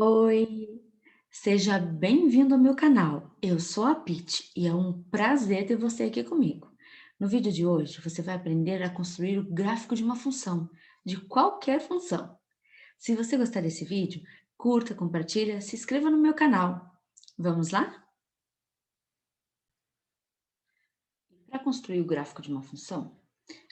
Oi, seja bem-vindo ao meu canal. Eu sou a Pitty e é um prazer ter você aqui comigo. No vídeo de hoje, você vai aprender a construir o gráfico de uma função, de qualquer função. Se você gostar desse vídeo, curta, compartilha, se inscreva no meu canal. Vamos lá? Para construir o gráfico de uma função,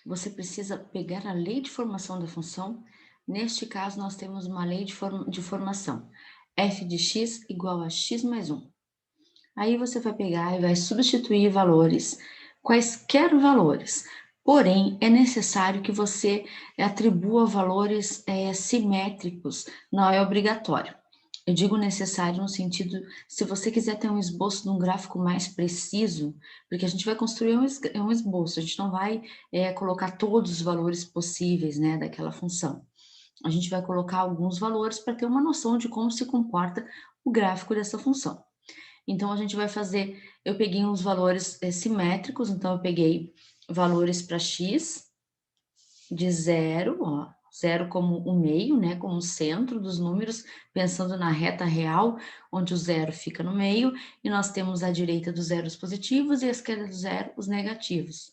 você precisa pegar a lei de formação da função. Neste caso, nós temos uma lei de formação. F de x igual a x mais 1. Aí você vai pegar e vai substituir valores, quaisquer valores. Porém, é necessário que você atribua valores simétricos, não é obrigatório. Eu digo necessário no sentido, se você quiser ter um esboço de um gráfico mais preciso, porque a gente vai construir um esboço, a gente não vai colocar todos os valores possíveis, né, daquela função. A gente vai colocar alguns valores para ter uma noção de como se comporta o gráfico dessa função. Então, a gente vai fazer, eu peguei uns valores simétricos, então eu peguei valores para x de zero, ó, zero como o meio, né, como o centro dos números, pensando na reta real, onde o zero fica no meio, e nós temos à direita dos zeros positivos e à esquerda do zero os negativos.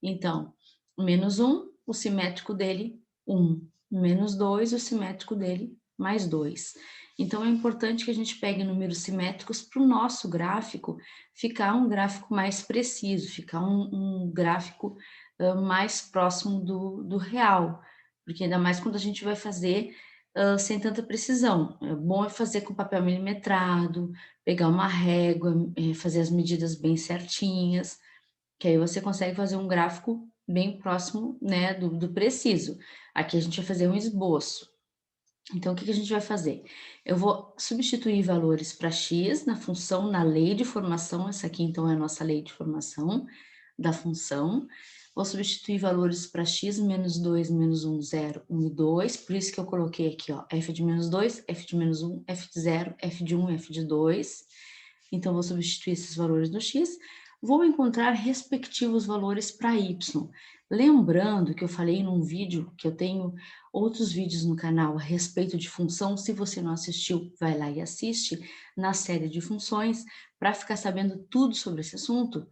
Então, menos 1, o simétrico dele, 1. Menos 2, o simétrico dele, mais 2. Então, é importante que a gente pegue números simétricos para o nosso gráfico ficar um gráfico mais preciso, ficar um gráfico mais próximo do real, porque ainda mais quando a gente vai fazer sem tanta precisão. É bom é fazer com papel milimetrado, pegar uma régua, fazer as medidas bem certinhas, que aí você consegue fazer um gráfico bem próximo, né, do preciso. Aqui a gente vai fazer um esboço. Então, o que a gente vai fazer? Eu vou substituir valores para x na função, na lei de formação, essa aqui então é a nossa lei de formação da função. Vou substituir valores para x, menos 2, menos 1, 0, 1 e 2, por isso que eu coloquei aqui, ó, f de menos 2, f de menos 1, f de 0, f de 1, f de 2. Então, vou substituir esses valores no x. Vou encontrar respectivos valores para y. Lembrando que eu falei num vídeo, que eu tenho outros vídeos no canal a respeito de função. Se você não assistiu, vai lá e assiste na série de funções, para ficar sabendo tudo sobre esse assunto.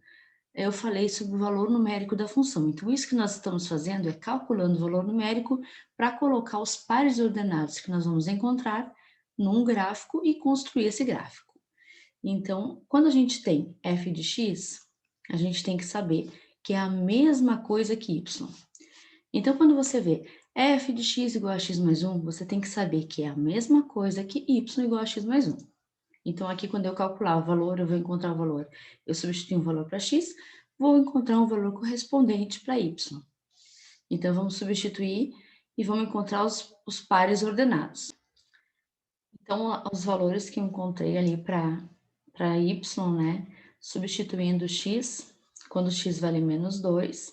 Eu falei sobre o valor numérico da função. Então, isso que nós estamos fazendo é calculando o valor numérico para colocar os pares ordenados que nós vamos encontrar num gráfico e construir esse gráfico. Então, quando a gente tem f de x, a gente tem que saber que é a mesma coisa que y. Então, quando você vê f de x igual a x mais 1, você tem que saber que é a mesma coisa que y igual a x mais 1. Então, aqui, quando eu calcular o valor, eu vou encontrar o valor. Eu substituo um valor para x, vou encontrar um valor correspondente para y. Então, vamos substituir e vamos encontrar os pares ordenados. Então, os valores que eu encontrei ali para y, né? Substituindo x, quando x vale menos 2,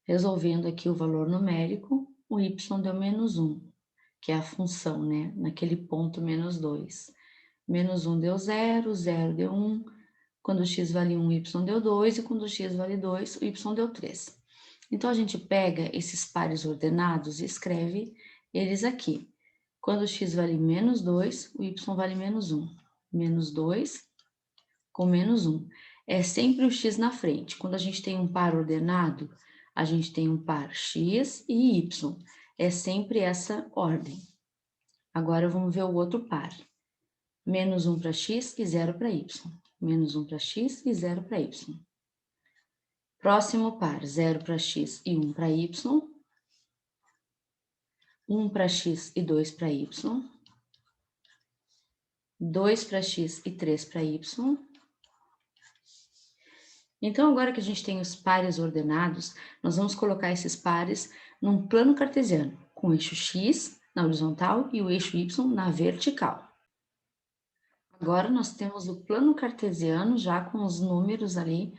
resolvendo aqui o valor numérico, o y deu menos 1, que é a função, né? Naquele ponto menos 2. Menos 1 deu 0, 0 deu 1, quando x vale 1, y deu 2, e quando x vale 2, o y deu 3. Então, a gente pega esses pares ordenados e escreve eles aqui. Quando x vale menos 2, o y vale menos 1. Menos 2 com menos 1. É sempre o x na frente. Quando a gente tem um par ordenado, a gente tem um par x e y. É sempre essa ordem. Agora vamos ver o outro par. Menos 1 para x e 0 para y. Menos 1 para x e 0 para y. Próximo par, 0 para x e 1 para y. 1 para x e 2 para y. 2 para x e 3 para y. Então, agora que a gente tem os pares ordenados, nós vamos colocar esses pares num plano cartesiano, com o eixo x na horizontal e o eixo y na vertical. Agora nós temos o plano cartesiano já com os números ali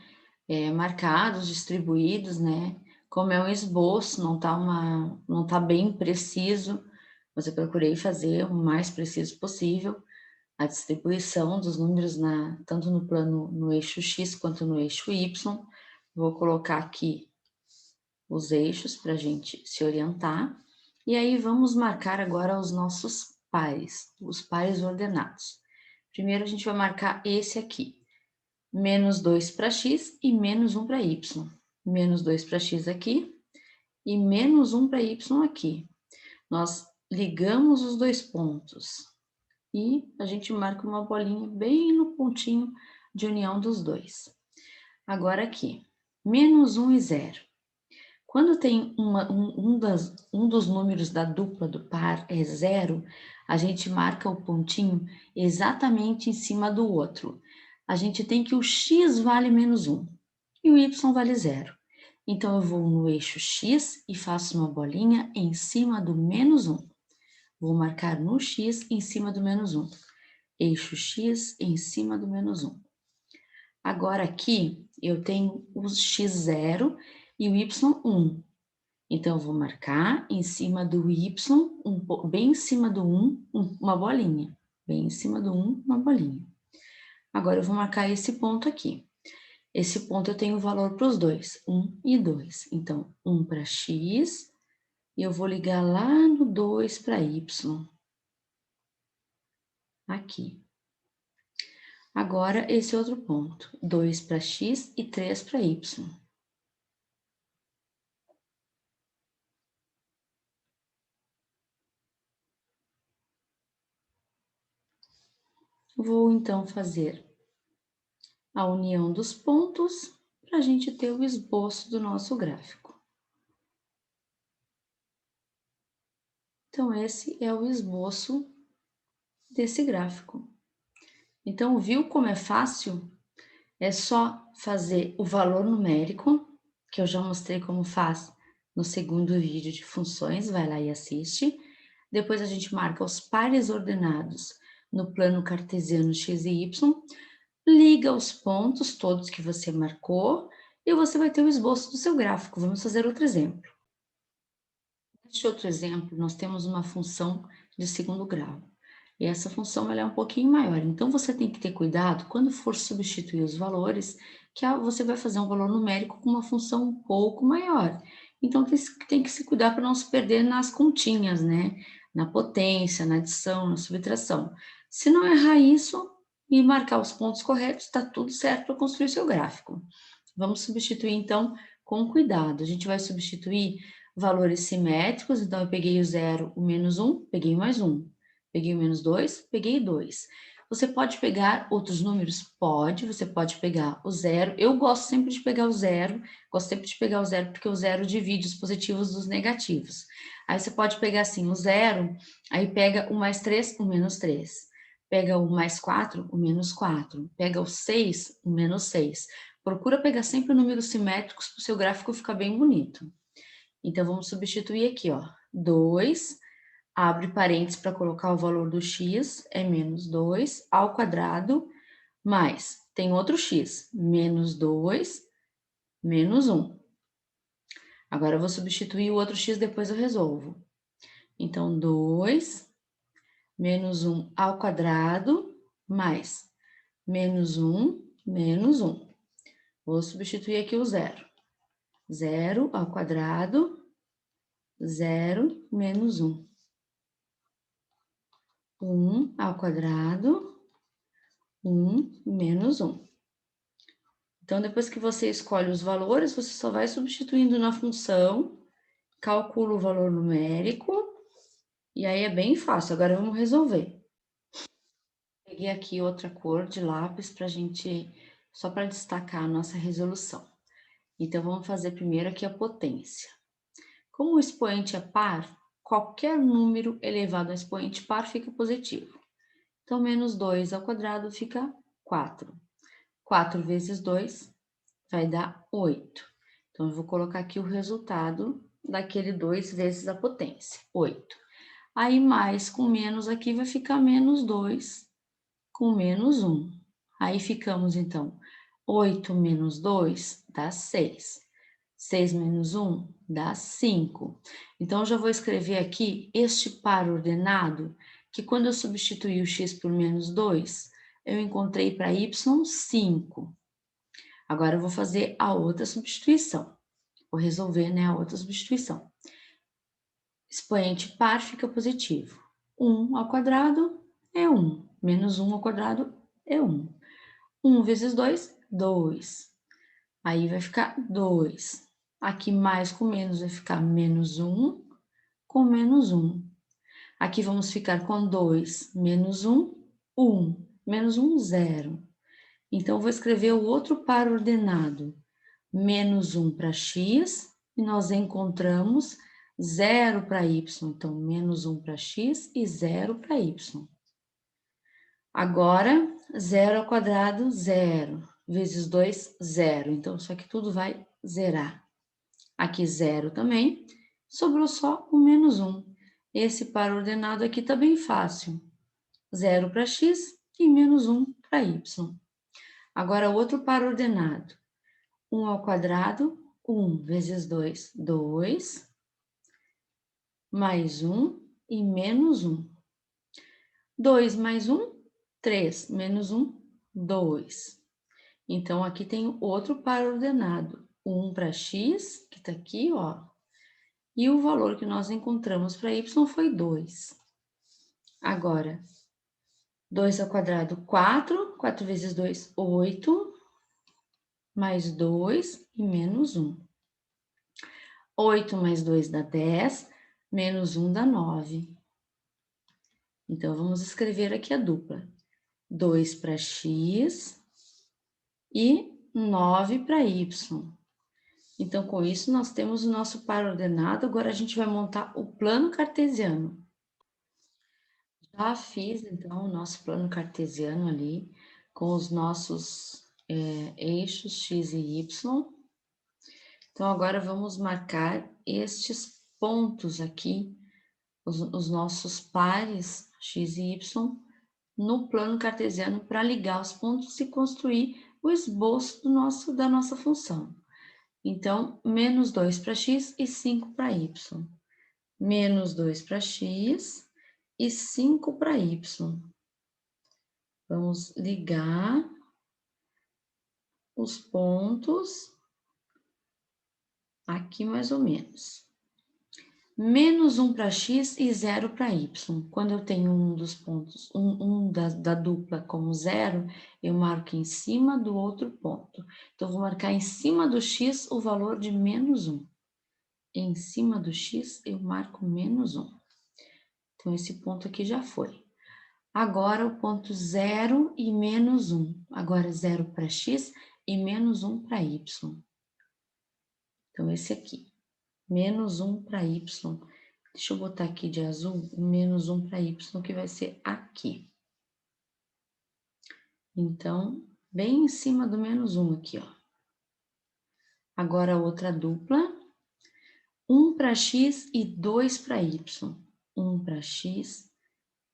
marcados, distribuídos, né? Como é um esboço, não tá bem preciso, mas eu procurei fazer o mais preciso possível a distribuição dos números tanto no plano no eixo x quanto no eixo y. Vou colocar aqui os eixos para a gente se orientar. E aí vamos marcar agora os nossos pares, os pares ordenados. Primeiro a gente vai marcar esse aqui, menos 2 para x e menos 1 para y. Menos 2 para x aqui e menos 1 para y aqui. Nós ligamos os dois pontos e a gente marca uma bolinha bem no pontinho de união dos dois. Agora aqui, menos 1 e 0. Quando tem um dos números da dupla do par é 0, a gente marca o pontinho exatamente em cima do outro. A gente tem que o x vale menos 1 e o y vale 0. Então, eu vou no eixo x e faço uma bolinha em cima do menos 1. Vou marcar no x em cima do menos 1. Eixo x em cima do menos 1. Agora aqui, eu tenho o x0 e o y1. Então, eu vou marcar em cima do y, bem em cima do 1, uma bolinha. Bem em cima do 1, uma bolinha. Agora, eu vou marcar esse ponto aqui. Esse ponto eu tenho valor para os dois, 1 e 2. Então, 1 para x, e eu vou ligar lá no 2 para y. Aqui. Agora, esse outro ponto, 2 para x e 3 para y. Vou, então, fazer a união dos pontos para a gente ter o esboço do nosso gráfico. Então, esse é o esboço desse gráfico. Então, viu como é fácil? É só fazer o valor numérico, que eu já mostrei como faz no segundo vídeo de funções, vai lá e assiste. Depois a gente marca os pares ordenados no plano cartesiano x e y, liga os pontos todos que você marcou e você vai ter o esboço do seu gráfico. Vamos fazer outro exemplo. Neste outro exemplo, nós temos uma função de segundo grau. E essa função ela é um pouquinho maior, então você tem que ter cuidado quando for substituir os valores, que você vai fazer um valor numérico com uma função um pouco maior. Então tem que se cuidar para não se perder nas continhas, né? Na potência, na adição, na subtração. Se não errar isso e marcar os pontos corretos, está tudo certo para construir seu gráfico. Vamos substituir então com cuidado. A gente vai substituir valores simétricos, então eu peguei o 0, o menos 1, peguei mais 1. Peguei o menos 2, peguei 2. Você pode pegar outros números? Pode, você pode pegar o 0. Eu gosto sempre de pegar o 0, porque o 0 divide os positivos dos negativos. Aí você pode pegar assim, o 0, aí pega o mais 3, o menos 3. Pega o mais 4, o menos 4. Pega o 6, o menos 6. Procura pegar sempre números simétricos para o seu gráfico ficar bem bonito. Então, vamos substituir aqui, ó, 2, abre parênteses para colocar o valor do x, é menos 2 ao quadrado, mais, tem outro x, menos 2, menos 1. Agora, eu vou substituir o outro x, depois eu resolvo. Então, 2, menos 1 ao quadrado, mais, menos 1, menos 1. Vou substituir aqui o 0. 0 ao quadrado, 0 menos 1. 1 ao quadrado, 1 menos 1. Então, depois que você escolhe os valores, você só vai substituindo na função, calcula o valor numérico, e aí é bem fácil. Agora, vamos resolver. Peguei aqui outra cor de lápis para a gente, só para destacar a nossa resolução. Então, vamos fazer primeiro aqui a potência. Como o expoente é par, qualquer número elevado ao expoente par fica positivo. Então, menos 2 ao quadrado fica 4. 4 vezes 2 vai dar 8. Então, eu vou colocar aqui o resultado daquele 2 vezes a potência, 8. Aí, mais com menos aqui vai ficar menos 2 com menos 1. Aí, ficamos, então, 8 menos 2 dá 6. 6 menos 1 dá 5. Então, eu já vou escrever aqui este par ordenado, que quando eu substituir o x por menos 2, eu encontrei para y 5. Agora, eu vou fazer a outra substituição. Vou resolver, né, a outra substituição. Expoente par fica positivo. 1 ao quadrado é 1, menos 1 ao quadrado é 1. 1 vezes 2, 2. Aí vai ficar 2. Aqui mais com menos vai ficar menos 1 com menos 1. Aqui vamos ficar com 2, menos 1, 1. Menos 1, 0. Então, vou escrever o outro par ordenado. Menos 1 para x, e nós encontramos 0 para y. Então, menos 1 para x e 0 para y. Agora, 0 ao quadrado, 0. Vezes 2, 0. Então, isso aqui tudo vai zerar. Aqui, 0 também. Sobrou só o menos 1. Esse par ordenado aqui está bem fácil. 0 para x e menos 1 para y. Agora, outro par ordenado. 1 ao quadrado, 1 vezes 2, 2. Mais 1 e menos 1. 2 mais 1, 3. Menos 1, 2. Então, aqui tem outro par ordenado. 1 para x, que está aqui, ó. E o valor que nós encontramos para y foi 2. Agora, 2 ao quadrado, 4. 4 vezes 2, 8. Mais 2 e menos 1. 8 mais 2 dá 10, menos 1 dá 9. Então, vamos escrever aqui a dupla. 2 para x e 9 para y. Então, com isso, nós temos o nosso par ordenado. Agora, a gente vai montar o plano cartesiano. Já fiz, então, o nosso plano cartesiano ali, com os nossos eixos x e y. Então, agora vamos marcar estes pontos aqui, os nossos pares x e y, no plano cartesiano para ligar os pontos e construir o esboço da nossa função. Então, menos 2 para x e 5 para y. Menos 2 para x e 5 para y. Vamos ligar os pontos aqui mais ou menos. Menos 1 para x e 0 para y. Quando eu tenho um dos pontos, da dupla como 0, eu marco em cima do outro ponto. Então, vou marcar em cima do x o valor de menos 1. Em cima do x, eu marco menos 1. Então, esse ponto aqui já foi. Agora, o ponto 0 e menos 1. Agora, 0 para x e menos 1 para y. Então, esse aqui. Menos 1 para y. Deixa eu botar aqui de azul, menos 1 para y, que vai ser aqui. Então, bem em cima do menos 1 aqui, ó. Agora, outra dupla. 1 para x e 2 para y. 1 para x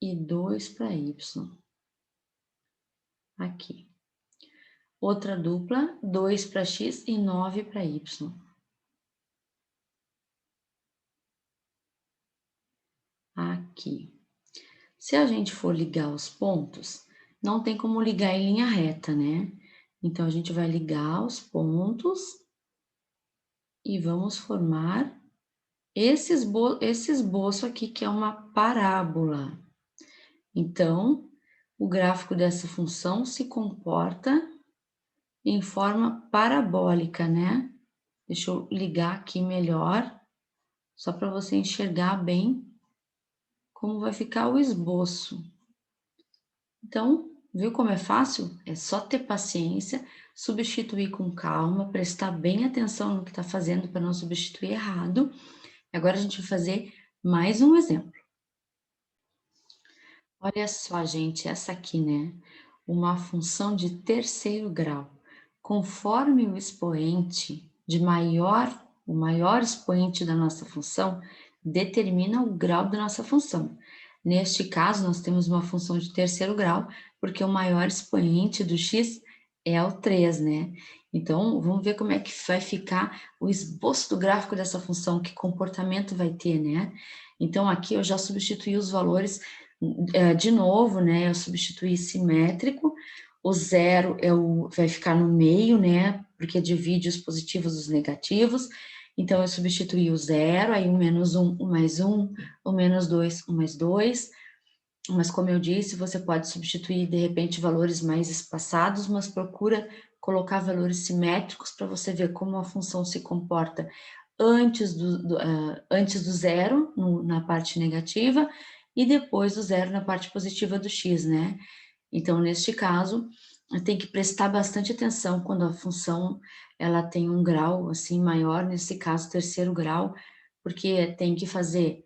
e 2 para y. Aqui. Outra dupla, 2 para x e 9 para y. Aqui. Se a gente for ligar os pontos, não tem como ligar em linha reta, né? Então, a gente vai ligar os pontos e vamos formar esse esboço aqui, que é uma parábola. Então, o gráfico dessa função se comporta em forma parabólica, né? Deixa eu ligar aqui melhor, só para você enxergar bem como vai ficar o esboço. Então, viu como é fácil? É só ter paciência, substituir com calma, prestar bem atenção no que está fazendo para não substituir errado. Agora a gente vai fazer mais um exemplo. Olha só, gente, essa aqui, né? Uma função de terceiro grau. Conforme o expoente o maior expoente da nossa função determina o grau da nossa função. Neste caso, nós temos uma função de terceiro grau, porque o maior expoente do x é o 3, né? Então, vamos ver como é que vai ficar o esboço do gráfico dessa função, que comportamento vai ter, né? Então, aqui eu já substituí os valores de novo, né? Eu substituí simétrico, o 0 vai ficar no meio, né? Porque divide os positivos dos negativos. Então, eu substituí o 0, aí o menos 1, o mais 1, o menos 2, o mais 2. Mas como eu disse, você pode substituir de repente valores mais espaçados, mas procura colocar valores simétricos para você ver como a função se comporta antes do zero na parte negativa e depois do zero na parte positiva do x, né? Então, neste caso, tem que prestar bastante atenção quando a função ela tem um grau assim maior, nesse caso, terceiro grau, porque tem que fazer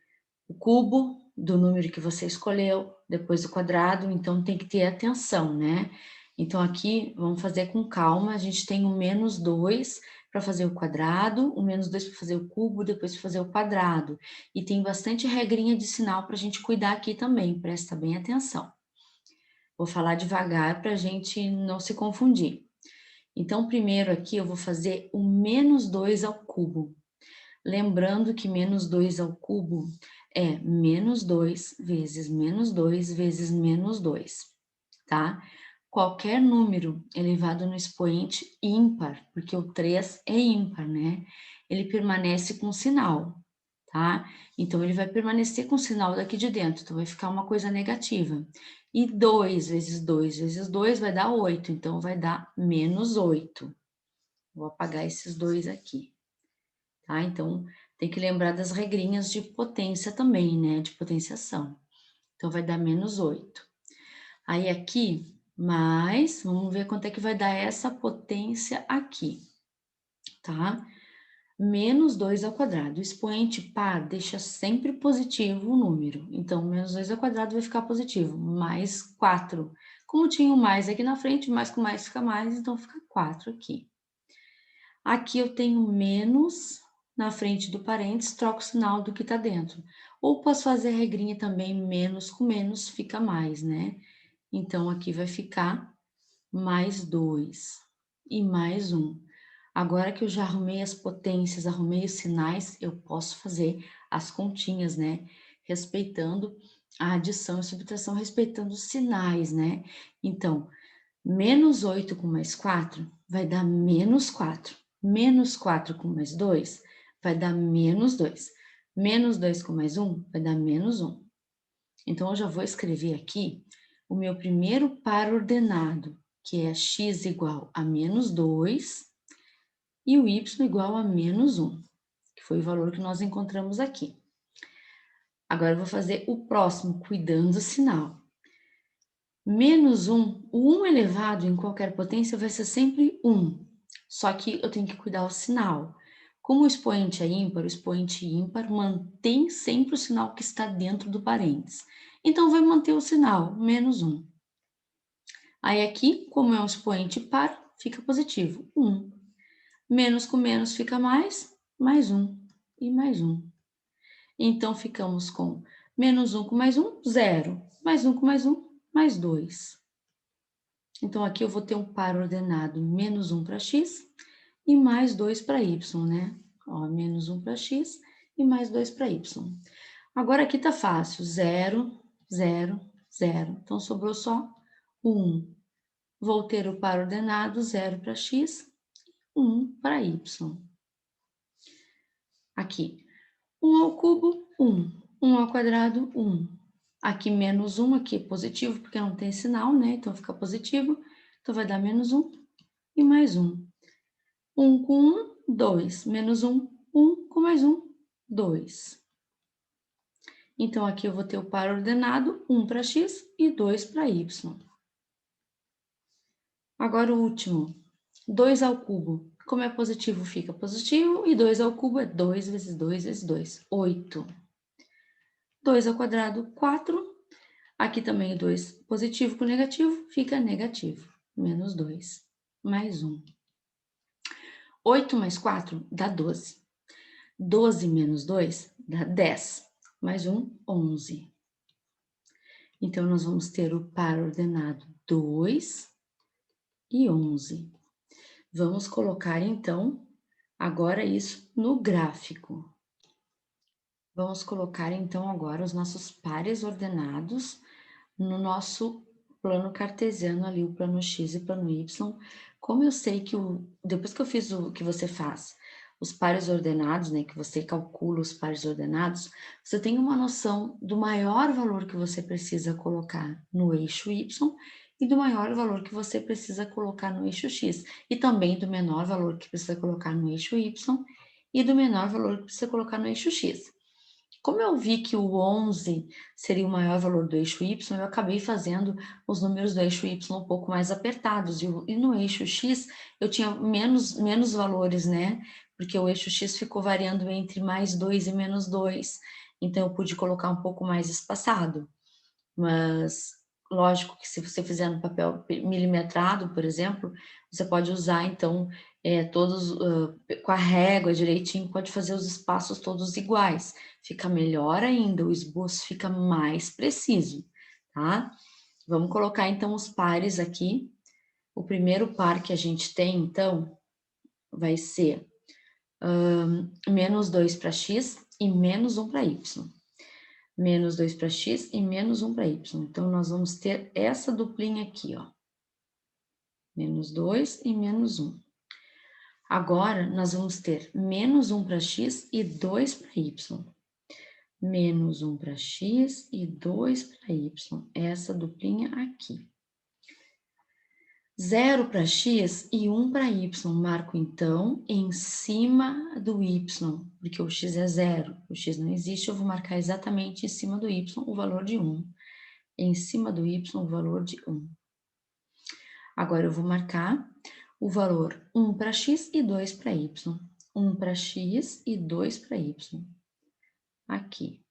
o cubo do número que você escolheu, depois o quadrado, então tem que ter atenção, né? Então, aqui, vamos fazer com calma, a gente tem o menos 2 para fazer o quadrado, o menos 2 para fazer o cubo, depois para fazer o quadrado. E tem bastante regrinha de sinal para a gente cuidar aqui também, presta bem atenção. Vou falar devagar para a gente não se confundir. Então, primeiro aqui eu vou fazer o menos 2 ao cubo. Lembrando que menos 2 ao cubo é menos 2 vezes menos 2 vezes menos 2, tá? Qualquer número elevado no expoente ímpar, porque o 3 é ímpar, né? Ele permanece com sinal, tá? Então, ele vai permanecer com o sinal daqui de dentro, então vai ficar uma coisa negativa. E 2 vezes 2 vezes 2 vai dar 8, então vai dar menos 8. Vou apagar esses dois aqui, tá? Então, tem que lembrar das regrinhas de potência também, né? De potenciação. Então, vai dar menos 8. Aí, aqui, mais, vamos ver quanto é que vai dar essa potência aqui, tá? Menos 2 ao quadrado. O expoente par deixa sempre positivo o número. Então, menos 2 ao quadrado vai ficar positivo. Mais 4. Como tinha o mais aqui na frente, mais com mais fica mais, então fica 4 aqui. Aqui eu tenho menos na frente do parênteses, troco o sinal do que está dentro. Ou posso fazer a regrinha também, menos com menos fica mais, né? Então, aqui vai ficar mais 2 e mais 1. Agora que eu já arrumei as potências, arrumei os sinais, eu posso fazer as continhas, né? Respeitando a adição e subtração, respeitando os sinais, né? Então, menos 8 com mais 4 vai dar menos 4. Menos 4 com mais 2 vai dar menos 2. Menos 2 com mais 1 vai dar menos 1. Então, eu já vou escrever aqui o meu primeiro par ordenado, que é x igual a menos 2 e o y igual a menos 1, que foi o valor que nós encontramos aqui. Agora, eu vou fazer o próximo, cuidando do sinal. Menos 1, o 1 elevado em qualquer potência vai ser sempre 1, só que eu tenho que cuidar o sinal. Como o expoente é ímpar, o expoente ímpar mantém sempre o sinal que está dentro do parênteses. Então, vai manter o sinal, menos 1. Aí aqui, como é um expoente par, fica positivo, 1. Menos com menos fica mais 1 e mais 1. Então, ficamos com menos 1 com mais 1, 0. Mais 1 com mais 1, mais 2. Então, aqui eu vou ter um par ordenado menos 1 para x e mais 2 para y, né? Ó, menos 1 para x e mais 2 para y. Agora aqui tá fácil, 0, 0, 0. Então, sobrou só 1. Vou ter o par ordenado 0 para x, 1 para y. Aqui, 1 ao cubo, 1. 1 ao quadrado, 1. Aqui, menos 1, aqui é positivo, porque não tem sinal, né? Então, fica positivo. Então, vai dar menos 1 e mais 1. 1 com 1, 2. Menos 1, 1 com mais 1, 2. Então, aqui eu vou ter o par ordenado, 1 para x e 2 para y. Agora, o último, 2 ao cubo. Como é positivo, fica positivo, e 2 ao cubo é 2 vezes 2 vezes 2, 8. 2 ao quadrado, 4. Aqui também 2 positivo com negativo, fica negativo. Menos 2, mais 1. 8 mais 4 dá 12. 12 menos 2 dá 10. Mais 1, 11. Então, nós vamos ter o par ordenado 2 e 11. Vamos colocar, então, agora isso no gráfico. Vamos colocar, então, agora os nossos pares ordenados no nosso plano cartesiano ali, o plano x e o plano y. Como eu sei que depois que eu fiz o que você faz, os pares ordenados, né, que você calcula os pares ordenados, você tem uma noção do maior valor que você precisa colocar no eixo Y e do maior valor que você precisa colocar no eixo X, e também do menor valor que precisa colocar no eixo Y e do menor valor que precisa colocar no eixo X. Como eu vi que o 11 seria o maior valor do eixo Y, eu acabei fazendo os números do eixo Y um pouco mais apertados, e no eixo X eu tinha menos valores, né? Porque o eixo X ficou variando entre mais 2 e menos 2, então eu pude colocar um pouco mais espaçado. Mas, lógico que se você fizer no papel milimetrado, por exemplo, você pode usar então, todos, com a régua direitinho, pode fazer os espaços todos iguais. Fica melhor ainda, o esboço fica mais preciso, tá? Vamos colocar então os pares aqui. O primeiro par que a gente tem então, vai ser, menos 2 para x e menos 1 para y. Menos 2 para x e menos 1 para y. Então, nós vamos ter essa duplinha aqui, ó. Menos 2 e menos 1. Agora, nós vamos ter menos 1 para x e 2 para y. Menos 1 para x e 2 para y. Essa duplinha aqui. 0 para x e 1 para y. Marco, então, em cima do y, porque o x é 0. O x não existe, eu vou marcar exatamente em cima do y o valor de 1. Em cima do y o valor de 1. Agora eu vou marcar o valor 1 para x e 2 para y. 1 para x e 2 para y. Aqui.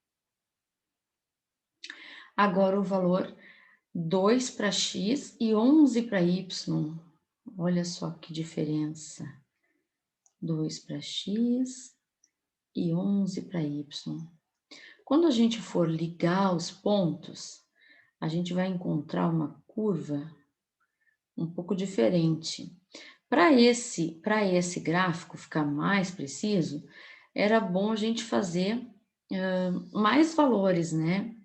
Agora o valor 2 para x e 11 para y. Olha só que diferença. 2 para x e 11 para y. Quando a gente for ligar os pontos, a gente vai encontrar uma curva um pouco diferente. Para esse gráfico ficar mais preciso, era bom a gente fazer mais valores, né?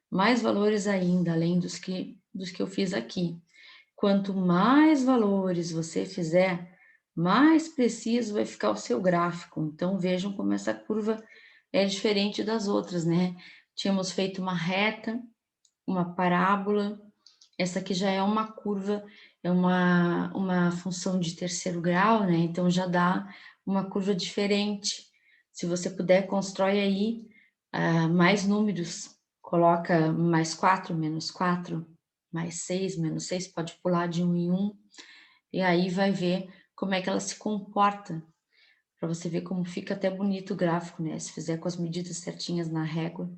Mais valores ainda, além dos que eu fiz aqui. Quanto mais valores você fizer, mais preciso vai ficar o seu gráfico. Então, vejam como essa curva é diferente das outras, né? Tínhamos feito uma reta, uma parábola, essa aqui já é uma curva, é uma função de terceiro grau, né? Então já dá uma curva diferente. Se você puder, constrói aí mais números. Coloca mais 4, menos 4, mais 6, menos 6, pode pular de 1 em 1. E aí vai ver como é que ela se comporta, para você ver como fica até bonito o gráfico, né? Se fizer com as medidas certinhas na régua.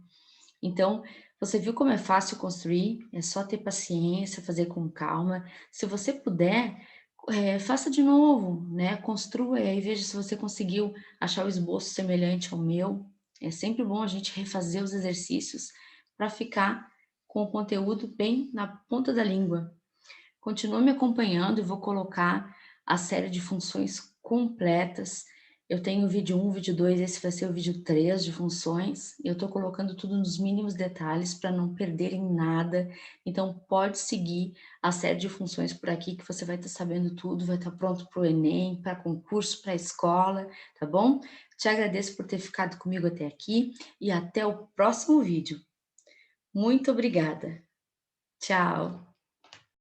Então, você viu como é fácil construir? É só ter paciência, fazer com calma. Se você puder, faça de novo, né? Construa e aí veja se você conseguiu achar o esboço semelhante ao meu. É sempre bom a gente refazer os exercícios para ficar com o conteúdo bem na ponta da língua. Continua me acompanhando e vou colocar a série de funções completas. Eu tenho o vídeo 1, vídeo 2, esse vai ser o vídeo 3 de funções. Eu estou colocando tudo nos mínimos detalhes para não perderem nada. Então, pode seguir a série de funções por aqui que você vai estar sabendo tudo, vai estar pronto para o Enem, para concurso, para a escola, tá bom? Te agradeço por ter ficado comigo até aqui e até o próximo vídeo. Muito obrigada. Tchau!